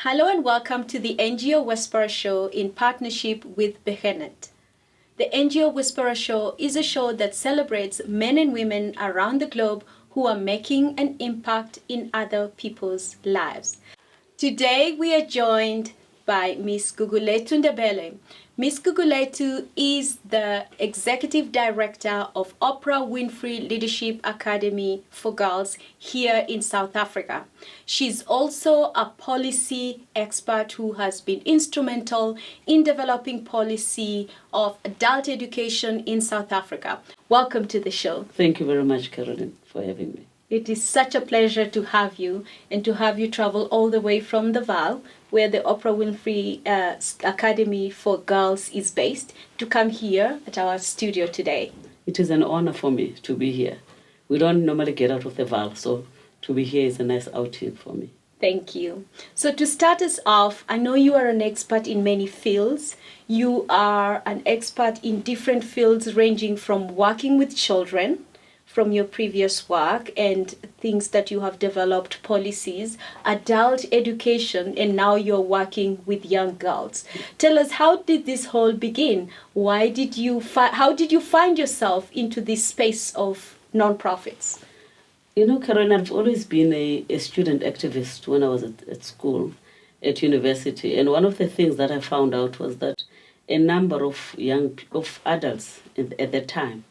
Hello and welcome to the NGO Whisperer Show in partnership with Behenet. The NGO Whisperer Show is a show that celebrates men and women around the globe who are making an impact in other people's lives. Today we are joined by Miss Gugulethu Ndebele. Miss Gugulethu is the Executive Director of Oprah Winfrey Leadership Academy for Girls here in South Africa. She's also a policy expert who has been instrumental in developing policy of adult education in South Africa. Welcome to the show. Thank you very much, Carolyne, for having me. It is such a pleasure to have you and to have you travel all the way from the Vaal, where the Oprah Winfrey Academy for Girls is based, to come here at our studio today. It is an honor for me to be here. We don't normally get out of the Vaal, so to be here is a nice outing for me. Thank you. So to start us off, I know you are an expert in many fields. You are an expert in different fields ranging from working with children, from your previous work and things that you have developed, policies, adult education, and now you're working with young girls. Tell us, how did this whole begin? How did you find yourself into this space of nonprofits? You know, Caroline, I've always been a student activist when I was at school, at university. And one of the things that I found out was that a number of adults at the time,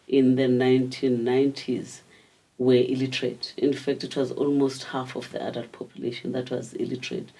in the 1990s, were illiterate. In fact, it was almost half of the adult population that was illiterate.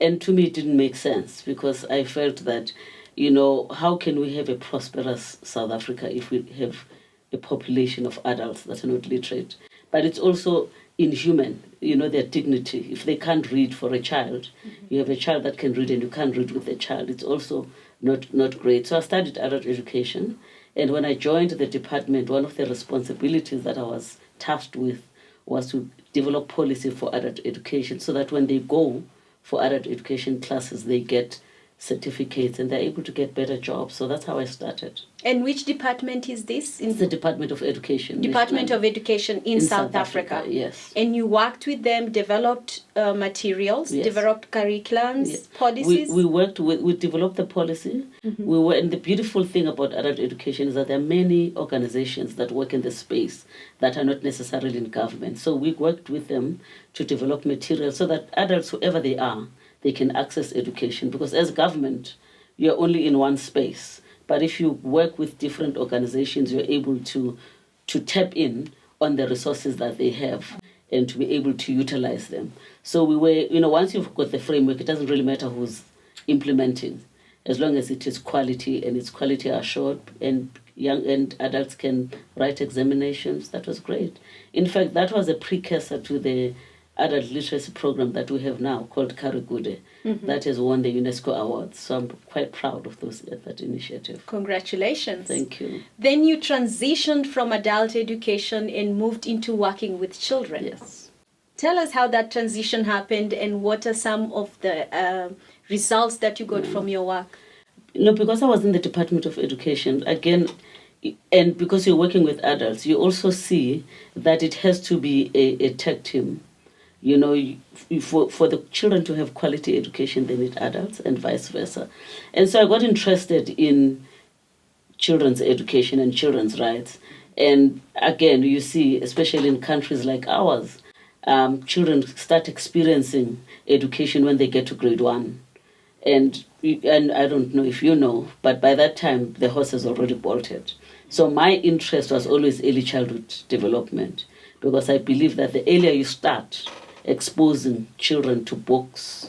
And to me, it didn't make sense because I felt that, how can we have a prosperous South Africa if we have a population of adults that are not literate? But it's also inhuman, their dignity. If they can't read for a child, you have a child that can read and you can't read with a child. It's also not great. So I studied adult education. And when I joined the department, one of the responsibilities that I was tasked with was to develop policy for adult education so that when they go for adult education classes, they get certificates and they're able to get better jobs. So that's how I started. And which department is this? It's the Department of Education. Department of Education in South Africa. Yes. And you worked with them, developed materials, Yes. developed curriculums, Yes. policies? We developed the policy. And the beautiful thing about adult education is that there are many organizations that work in the space that are not necessarily in government. So we worked with them to develop materials so that adults, whoever they are, they can access education. Because as government, you're only in one space. But if you work with different organizations, you're able to tap in on the resources that they have and to be able to utilize them. So we were, once you've got the framework, it doesn't really matter who's implementing, as long as it is quality and it's quality assured and young and adults can write examinations. That was great. In fact, that was a precursor to the adult literacy program that we have now called Carolyne A. That has won the UNESCO awards. So I'm quite proud of that initiative. Congratulations. Thank you. Then you transitioned from adult education and moved into working with children. Yes. Tell us how that transition happened and what are some of the results that you got from your work? Because I was in the Department of Education, again, and because you're working with adults, you also see that it has to be a tech team. For the children to have quality education, they need adults and vice versa. And so I got interested in children's education and children's rights. And again, you see, especially in countries like ours, children start experiencing education when they get to grade 1. And I don't know if you know, but by that time, the horse has already bolted. So my interest was always early childhood development, because I believe that the earlier you start exposing children to books,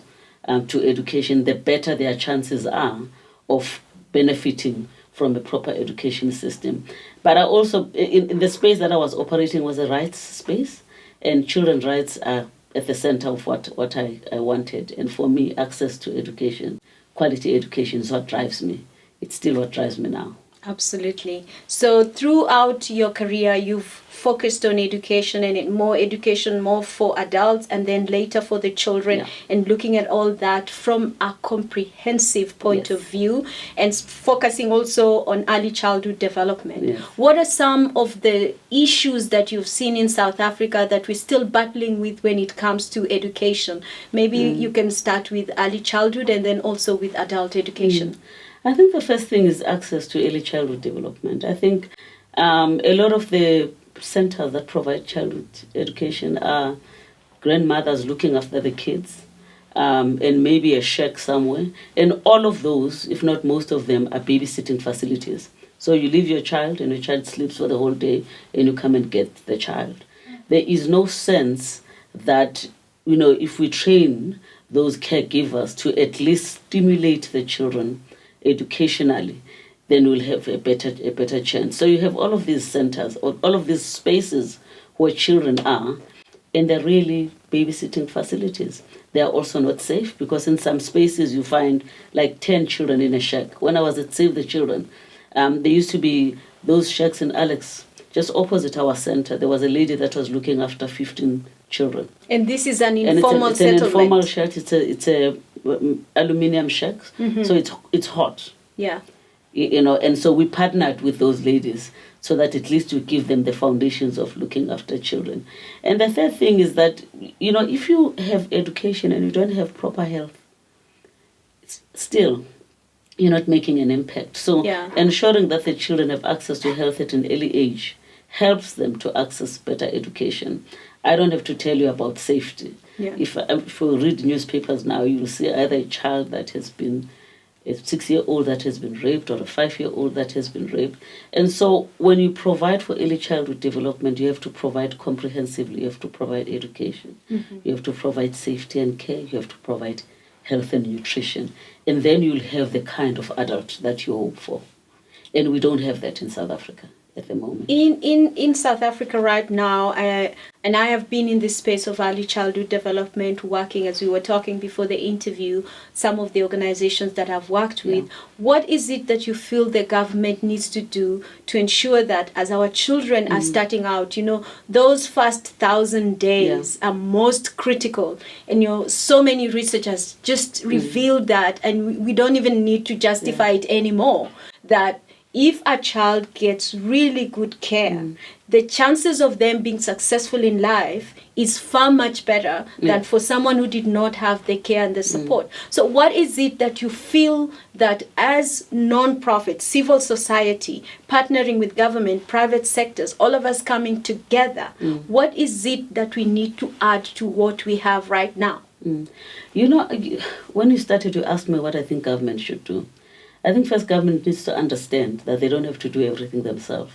to education, the better their chances are of benefiting from a proper education system. But I also, in the space that I was operating was a rights space, and children's rights are at the center of what I wanted. And for me, access to education, quality education is what drives me. It's still what drives me now. Absolutely. So throughout your career, you've focused on education and more education, more for adults and then later for the children, Yeah. and looking at all that from a comprehensive point Yes. of view, and focusing also on early childhood development. Yes. What are some of the issues that you've seen in South Africa that we're still battling with when it comes to education? Maybe you can start with early childhood and then also with adult education. I think the first thing is access to early childhood development. I think a lot of the centers that provide childhood education are grandmothers looking after the kids, and maybe a shack somewhere. And all of those, if not most of them, are babysitting facilities. So you leave your child and your child sleeps for the whole day and you come and get the child. There is no sense that, if we train those caregivers to at least stimulate the children educationally, then we'll have a better chance. So you have all of these centers, or all of these spaces where children are, and they're really babysitting facilities. They are also not safe, because in some spaces you find like 10 children in a shack. When I was at Save the Children, there used to be those shacks in Alex, just opposite our center. There was a lady that was looking after 15 children. And this is an And informal it's settlement. an informal shack. It's a aluminium shack, so it's hot. Yeah. And so we partnered with those ladies so that at least we give them the foundations of looking after children. And the third thing is that, if you have education and you don't have proper health, still, you're not making an impact. So ensuring that the children have access to health at an early age helps them to access better education. I don't have to tell you about safety. Yeah. If you read newspapers now, you will see either a child that has been, a 6-year-old that has been raped, or a 5-year-old that has been raped. And so when you provide for early childhood development, you have to provide comprehensively. You have to provide education. You have to provide safety and care. You have to provide health and nutrition. And then you'll have the kind of adult that you hope for. And we don't have that in South Africa at the moment. In South Africa right now, I have been in this space of early childhood development, working, as we were talking before the interview, some of the organizations that I've worked with. What is it that you feel the government needs to do to ensure that as our children are starting out, those first 1,000 days are most critical? And so many researchers just revealed that, and we don't even need to justify it anymore, that if a child gets really good care, the chances of them being successful in life is far much better than for someone who did not have the care and the support. So what is it that you feel that as non-profit, civil society, partnering with government, private sectors, all of us coming together, what is it that we need to add to what we have right now? When you started to ask me what I think government should do, I think first government needs to understand that they don't have to do everything themselves.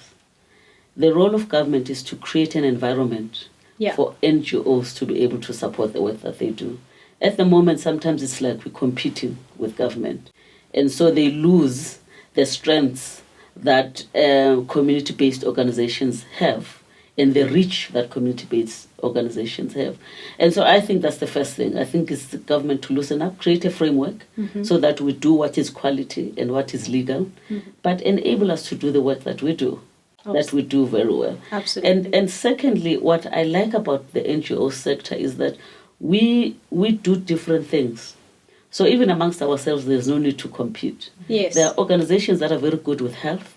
The role of government is to create an environment for NGOs to be able to support the work that they do. At the moment, sometimes it's like we're competing with government. And so they lose the strengths that community-based organizations have and the reach that community-based organizations have. And so I think that's the first thing. I think it's the government to loosen up, create a framework so that we do what is quality and what is legal, but enable us to do the work that we do, that we do very well. Absolutely. And secondly, what I like about the NGO sector is that we do different things. So even amongst ourselves, there's no need to compete. Yes. There are organizations that are very good with health,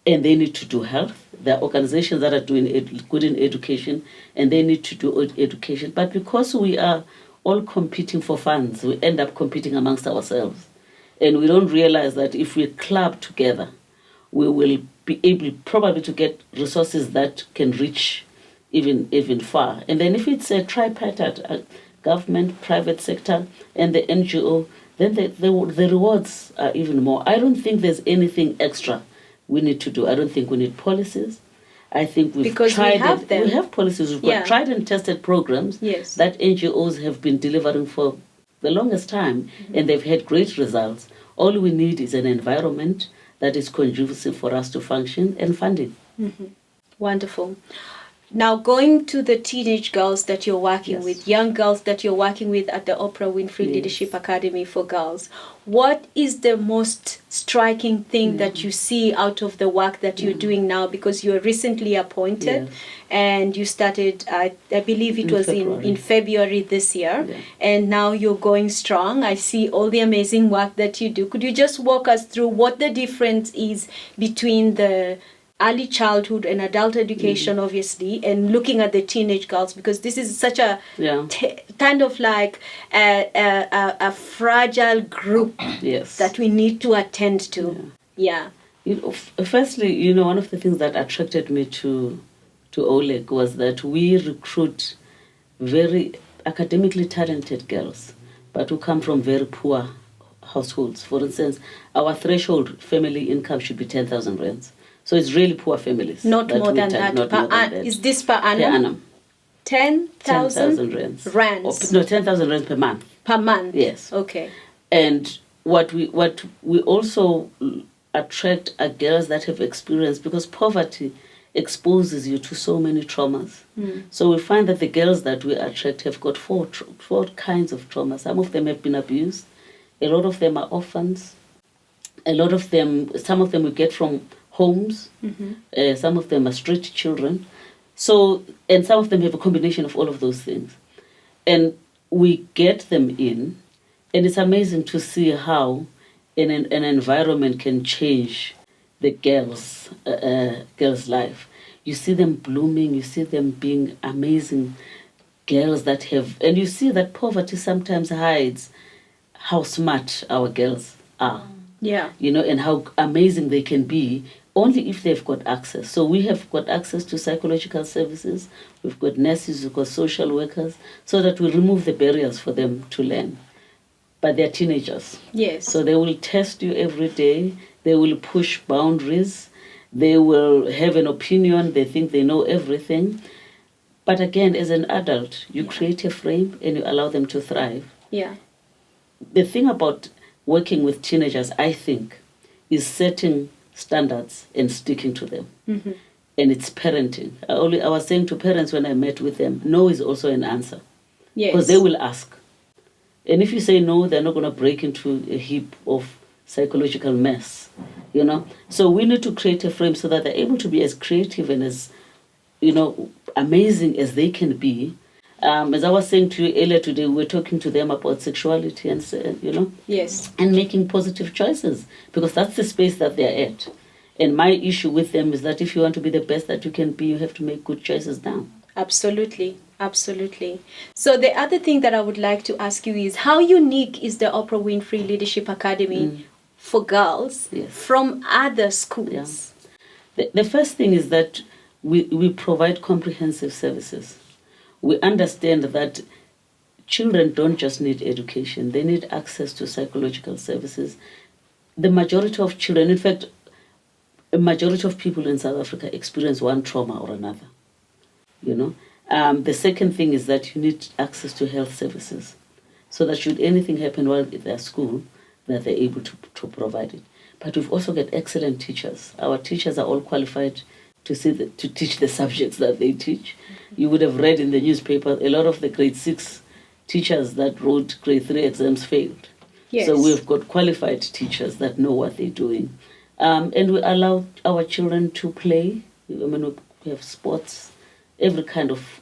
and they need to do health. There are organizations that are doing good in education, and they need to do education. But because we are all competing for funds, we end up competing amongst ourselves. And we don't realize that if we club together, we will be able probably to get resources that can reach even far. And then if it's a tripartite, government, private sector, and the NGO, then the rewards are even more. I don't think there's anything extra we need to do. I don't think we need policies. I think we have them. We have policies. We've got tried and tested programs that NGOs have been delivering for the longest time, and they've had great results. All we need is an environment that is conducive for us to function and funding. Wonderful. now going to the teenage girls that you're working Yes. with, young girls that you're working with at the Oprah Winfrey Yes. Leadership Academy for Girls, what is the most striking thing that you see out of the work that you're doing now? Because you're recently appointed Yes. and you started, I believe it In was February. in February this year, Yeah. and now you're going strong. I see all the amazing work that you do. Could you just walk us through what the difference is between the early childhood and adult education, obviously, and looking at the teenage girls, because this is such a Yeah. kind of like a fragile group Yes. that we need to attend to. Yeah. Firstly, one of the things that attracted me to Oleg was that we recruit very academically talented girls, but who come from very poor households. For instance, our threshold family income should be 10,000 rands. So it's really poor families. Not more than that. Not more than that. Is this per annum? Per annum. 10,000 rands. rands. No, 10,000 rands per month. Per month? Yes. Okay. And what we also attract are girls that have experienced, because poverty exposes you to so many traumas. So we find that the girls that we attract have got four kinds of trauma. Some of them have been abused. A lot of them are orphans. Some of them we get from homes. Some of them are street children. So, and some of them have a combination of all of those things. And we get them in, and it's amazing to see how an environment can change the girl's life. You see them blooming, you see them being amazing girls that have, and you see that poverty sometimes hides how smart our girls are. Yeah. And how amazing they can be only if they've got access. So we have got access to psychological services, we've got nurses, we've got social workers, so that we remove the barriers for them to learn. But they're teenagers. Yes. So they will test you every day, they will push boundaries, they will have an opinion, they think they know everything. But again, as an adult, you create a frame and you allow them to thrive. Yeah. The thing about working with teenagers, I think, is setting standards and sticking to them. And it's parenting. I was saying to parents when I met with them, no is also an answer. Yes. Because they will ask. And if you say no, they're not going to break into a heap of psychological mess, So we need to create a frame so that they're able to be as creative and as, amazing as they can be. As I was saying to you earlier today, we were talking to them about sexuality and Yes. and making positive choices, because that's the space that they're at. And my issue with them is that if you want to be the best that you can be, you have to make good choices now. Absolutely. Absolutely. So the other thing that I would like to ask you is, how unique is the Oprah Winfrey Leadership Academy for girls from other schools? Yeah. The first thing is that we provide comprehensive services. We understand that children don't just need education, they need access to psychological services. The majority of children, in fact, a majority of people in South Africa experience one trauma or another. The second thing is that you need access to health services, so that should anything happen while they're at school, that they're able to provide it. But we've also got excellent teachers. Our teachers are all qualified to teach the subjects that they teach. You would have read in the newspaper, a lot of the grade 6 teachers that wrote grade 3 exams failed. Yes. So we've got qualified teachers that know what they're doing. And we allow our children to play. We have sports, every kind of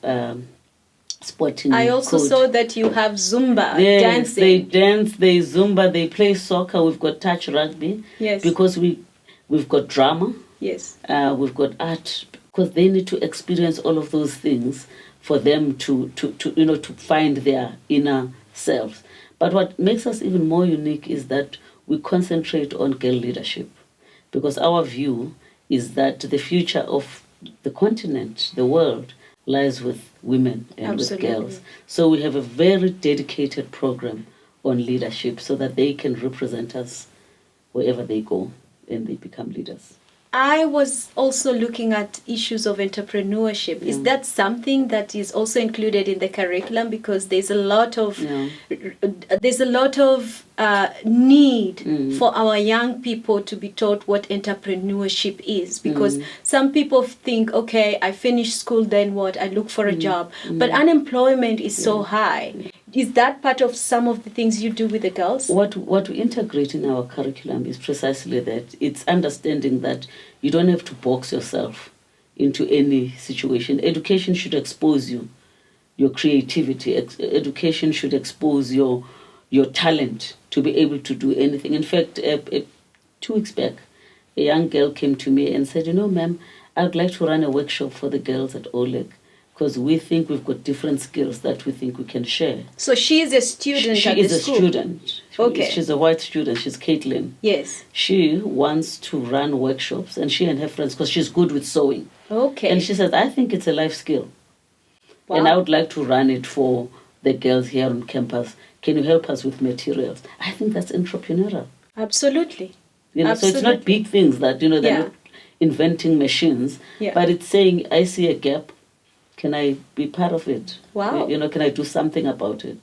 sporting. I also code. saw that you have Zumba Yes, dancing. they dance, they Zumba, they play soccer. We've got touch rugby. Yes. Because we've got drama. Yes. We've got art, because they need to experience all of those things for them to find their inner selves. But what makes us even more unique is that we concentrate on girl leadership, because our view is that the future of the continent, the world, lies with women and Absolutely. with girls. So we have a very dedicated program on leadership so that they can represent us wherever they go and they become leaders. I was also looking at issues of entrepreneurship. Is that something that is also included in the curriculum? Because there's a lot of need for our young people to be taught what entrepreneurship is. Because some people think, okay, I finish school, then what? I look for a job. But unemployment is so high. Is that part of some of the things you do with the girls? What we integrate in our curriculum is precisely that. It's understanding that you don't have to box yourself into any situation. Education should expose you, your creativity. Education should expose your talent to be able to do anything. In fact, 2 weeks back, a young girl came to me and said, ma'am, I'd like to run a workshop for the girls at Oleg, because we think we've got different skills that we think we can share. So she is a student she at is the a school? Student. Okay. She's a white student. She's Caitlin. Yes. She wants to run workshops, and she and her friends, because she's good with sewing. Okay. And she says, I think it's a life skill. Wow. And I would like to run it for the girls here on campus. Can you help us with materials? I think that's entrepreneurial. Absolutely. So it's not big things that, they're not inventing machines, but it's saying, I see a gap. Can I be part of it? Wow. Can I do something about it?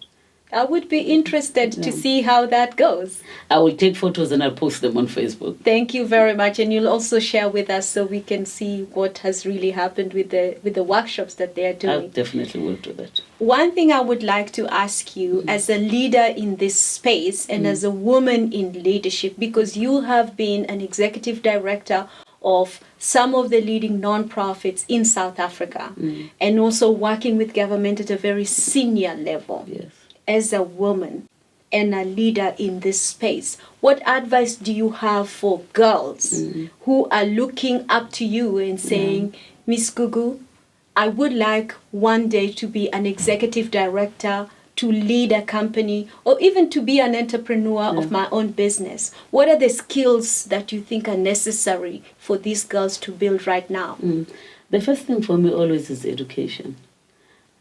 I would be interested to see how that goes. I will take photos and I'll post them on Facebook. Thank you very much. And you'll also share with us so we can see what has really happened with the workshops that they are doing. I definitely will do that. One thing I would like to ask you as a leader in this space and as a woman in leadership, because you have been an executive director of some of the leading non-profits in South Africa and also working with government at a very senior level. Yes. As a woman and a leader in this space, what advice do you have for girls who are looking up to you and saying, Miss Gugu, I would like one day to be an executive director, to lead a company, or even to be an entrepreneur of my own business? What are the skills that you think are necessary for these girls to build right now? The first thing for me always is education.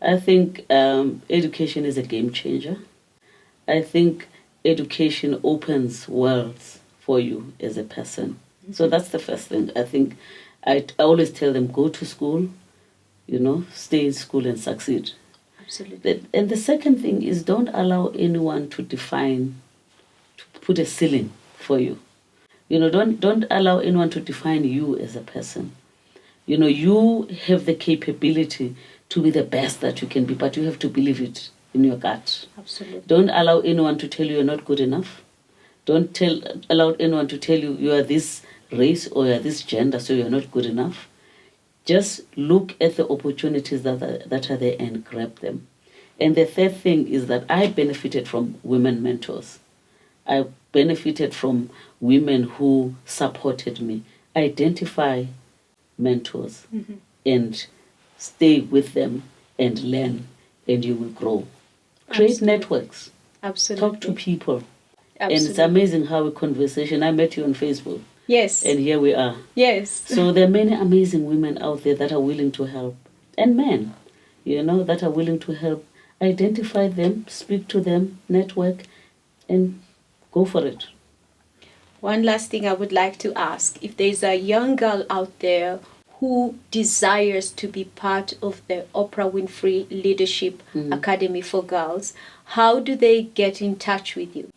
I think education is a game changer. I think education opens worlds for you as a person. So that's the first thing. I think I always tell them, go to school, stay in school and succeed. Absolutely. And the second thing is, don't allow anyone to put a ceiling for you. Don't allow anyone to define you as a person. You have the capability to be the best that you can be, but you have to believe it in your gut. Absolutely. Don't allow anyone to tell you you're not good enough. Don't allow anyone to tell you you are this race or you are this gender, so you're not good enough. Just look at the opportunities that are there and grab them. And the third thing is that I benefited from women mentors. I benefited from women who supported me. Identify mentors and stay with them and learn, and you will grow. Create networks. Absolutely. Talk to people. Absolutely. And it's amazing how a conversation, I met you on Facebook. Yes. And here we are. Yes. So there are many amazing women out there that are willing to help. And men, that are willing to help. Identify them, speak to them, network, and go for it. One last thing I would like to ask. If there's a young girl out there who desires to be part of the Oprah Winfrey Leadership Academy for Girls, how do they get in touch with you?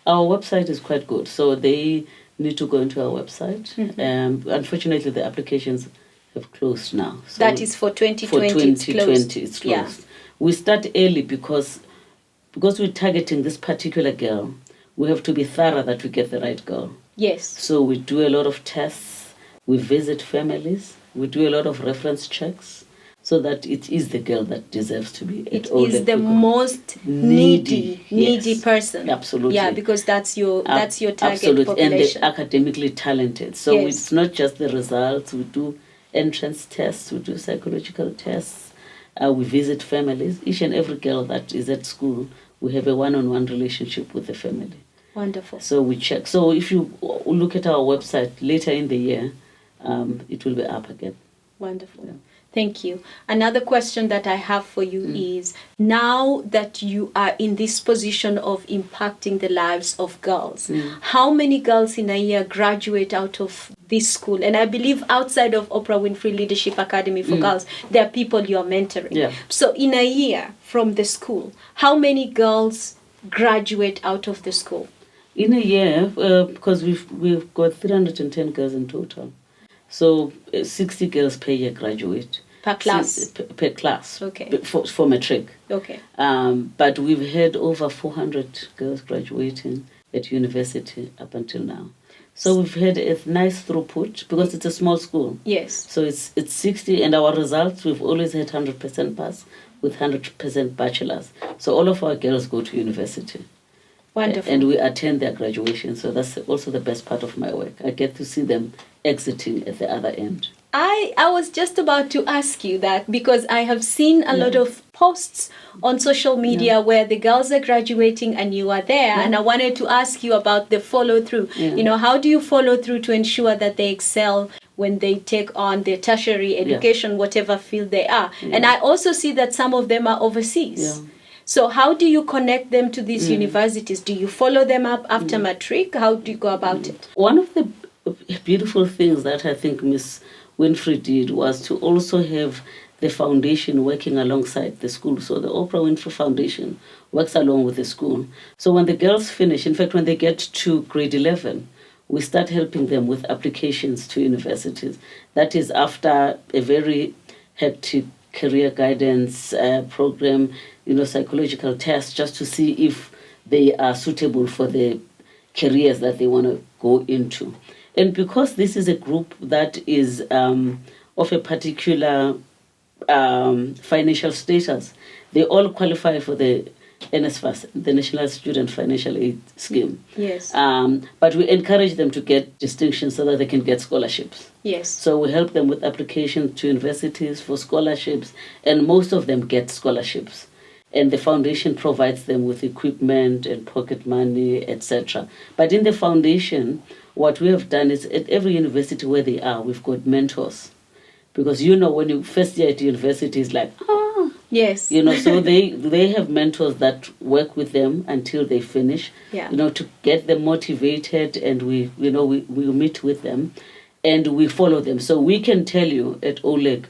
Our website is quite good. So they need to go into our website. Unfortunately, the applications have closed now. So that is for 2020. For 2020, it's closed. Yeah. We start early because we're targeting this particular girl. We have to be thorough that we get the right girl. Yes. So we do a lot of tests. We visit families. We do a lot of reference checks so that it is the girl that deserves to be at all. It is the most needy person. Absolutely. Yeah, because that's your target absolutely. population. And they're academically talented. So it's not just the results. We do entrance tests. We do psychological tests. We visit families. Each and every girl that is at school, we have a one-on-one relationship with the family. Wonderful. So we check. So if you look at our website later in the year, it will be up again. Wonderful. Yeah. Thank you. Another question that I have for you is, now that you are in this position of impacting the lives of girls, how many girls in a year graduate out of this school? And I believe outside of Oprah Winfrey Leadership Academy for Girls, there are people you're mentoring. Yeah. So in a year from the school, how many girls graduate out of the school? In a year, because we've got 310 girls in total. So 60 girls per year graduate. Per class? Per class. Okay. For matric. Okay. But we've had over 400 girls graduating at university up until now. So we've had a nice throughput because it's a small school. Yes. So it's 60, and our results, we've always had 100% pass with 100% bachelors. So all of our girls go to university. Wonderful. And we attend their graduation. So that's also the best part of my work. I get to see them exiting at the other end. I was just about to ask you that because I have seen a lot of posts on social media where the girls are graduating and you are there. And I wanted to ask you about the follow through. You know, how do you follow through to ensure that they excel when they take on their tertiary education, whatever field they are? And I also see that some of them are overseas. So how do you connect them to these universities? Do you follow them up after matric? How do you go about it? One of the beautiful things that I think Miss Winfrey did was to also have the foundation working alongside the school. So the Oprah Winfrey Foundation works along with the school. So when the girls finish, in fact, when they get to grade 11, we start helping them with applications to universities. That is after a very hectic career guidance program, psychological tests, just to see if they are suitable for the careers that they want to go into. And because this is a group that is of a particular financial status, they all qualify for the NSFAS, the National Student Financial Aid Scheme. Yes. But we encourage them to get distinctions so that they can get scholarships. Yes. So we help them with applications to universities for scholarships, and most of them get scholarships. And the foundation provides them with equipment and pocket money, etc. But in the foundation, what we have done is at every university where they are, we've got mentors. Because when you first year at university, it's like, yes. So they have mentors that work with them until they finish, to get them motivated, and we meet with them and we follow them. So we can tell you at Oleg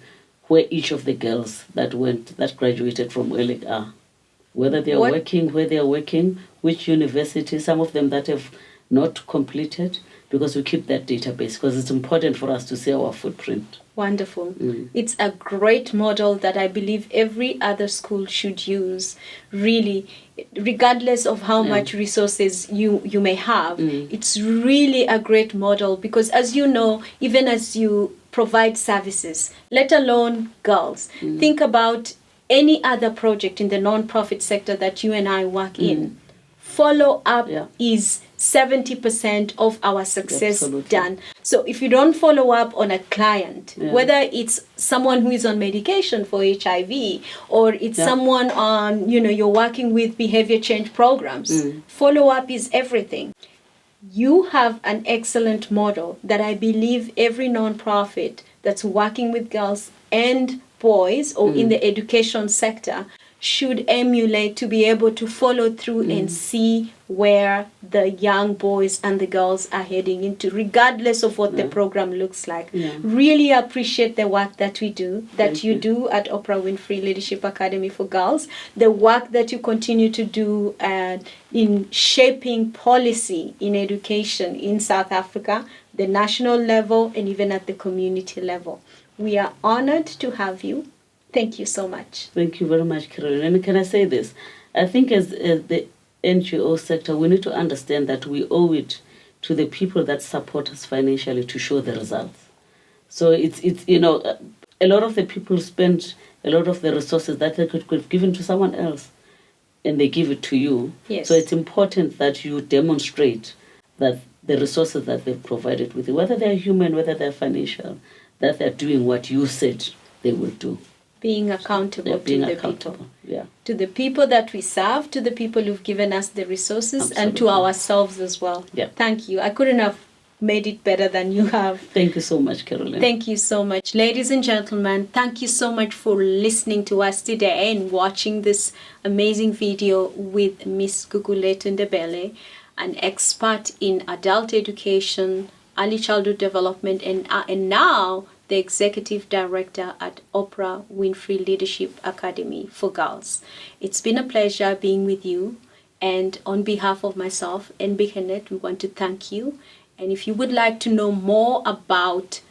where each of the girls that graduated from Oleg are, whether they are working, where they are working, which university, some of them that have not completed, because we keep that database because it's important for us to see our footprint. Wonderful. It's a great model that I believe every other school should use, really, regardless of how much resources you may have. It's really a great model because, as you know, even as you provide services, let alone girls, think about any other project in the non-profit sector that you and I work in. Follow up is 70% of our success done. So if you don't follow up on a client, whether it's someone who is on medication for HIV or it's someone on, you're working with behavior change programs, follow up is everything. You have an excellent model that I believe every nonprofit that's working with girls and boys or in the education sector should emulate to be able to follow through and see where the young boys and the girls are heading into, regardless of what the program looks like. Really appreciate the work that we do, that you do at Oprah Winfrey Leadership Academy for Girls, the work that you continue to do in shaping policy in education in South Africa, the national level, and even at the community level. We are honored to have you. Thank you so much. Thank you very much, Caroline. And can I say this? I think as the NGO sector, we need to understand that we owe it to the people that support us financially to show the results. So it's a lot of the people spend a lot of the resources that they could have given to someone else, and they give it to you. Yes. So it's important that you demonstrate that the resources that they've provided with you, whether they're human, whether they're financial, that they're doing what you said they will do. Being accountable to the people. Yeah. To the people that we serve, to the people who've given us the resources, and to ourselves as well. Yeah. Thank you. I couldn't have made it better than you have. Thank you so much, Caroline. Thank you so much. Ladies and gentlemen, thank you so much for listening to us today and watching this amazing video with Miss Gugulethu Ndebele, an expert in adult education, early childhood development, and now the executive director at Oprah Winfrey Leadership Academy for girls. It's been a pleasure being with you. And on behalf of myself and Behenet, we want to thank you. And if you would like to know more about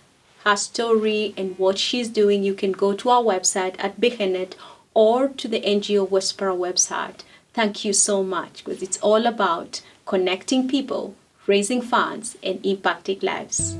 her story and what she's doing, you can go to our website at Behenet or to the NGO Whisperer website. Thank you so much, because it's all about connecting people, raising funds, and impacting lives.